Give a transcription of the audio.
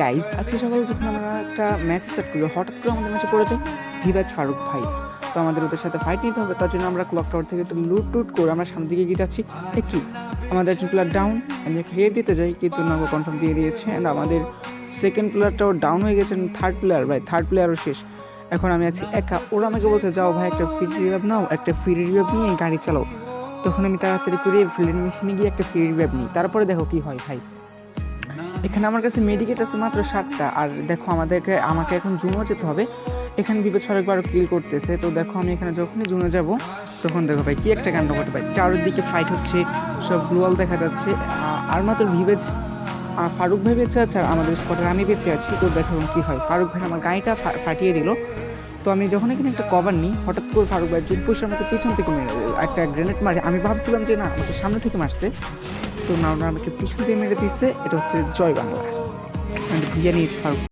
Guys আজকে সকালে যখন আমরা একটা ম্যাচ স্টার্ট করি হঠাৎ করে আমাদের ম্যাচে পড়ে যায় ভিভাজ ফারুক ভাই। তো আমাদের ওদের সাথে ফাইট নিতে হবে, তার জন্য আমরা ক্লক টাওয়ার থেকে একটু লুট টুট করে আমরা সামনের দিকে এগিয়ে যাচ্ছি। কি আমাদের একজন প্লেয়ার ডাউন, আমি একটা রেড দিতে যাই কিন্তু নাম কনফার্ম দিয়ে দিয়েছে অ্যান্ড আমাদের সেকেন্ড প্লেয়ারটাও ডাউন হয়ে গেছেন। থার্ড প্লেয়ারও শেষ। এখন আমি আছি একা, ওরা আমাকে বলছে যাও ভাই একটা ফ্রি রিভাইভ নাও, একটা ফ্রি রিভাইভ নিয়ে গাড়ি চালাও। তখন আমি তাড়াতাড়ি করে ফিল্ডিং মেশিনে গিয়ে একটা ফ্রি রিভাইভ নিই, তারপরে দেখো কি হয় ভাই। এখানে আমার কাছে মেডিকেট আছে মাত্র 7টা, আর দেখো আমাকে এখন জুনও যেতে হবে। এখানে ভিভাজ ফারুক বারো কিল করতেছে। তো দেখো আমি এখানে যখনই জুনে যাব তখন দেখো ভাই কি একটা কাণ্ড ঘটে ভাই, চারদিকে ফাইট হচ্ছে, সব গ্লোয়াল দেখা যাচ্ছে, আর মাত্র ভিভাজ ফারুক ভাই বেঁচে আছে আর আমাদের স্পটের আমি বেঁচে আছি। তো দেখো কি হয়, ফারুক ভাই আমার গাড়িটা ফাটিয়ে দিল। তো আমি যখন এখানে একটা কভার নিই হঠাৎ করে ফারুক ভাই জুট পুষে আমাকে পিছন থেকে মেরে একটা গ্রেনেড মারে। আমি ভাবছিলাম যে না আমাকে সামনে থেকে মারছে, তো না ওরা আমাকে পিছন দিয়ে মেরে দিচ্ছে। এটা হচ্ছে জয় বাংলা, ভিয়া নিয়েছে ফারুক।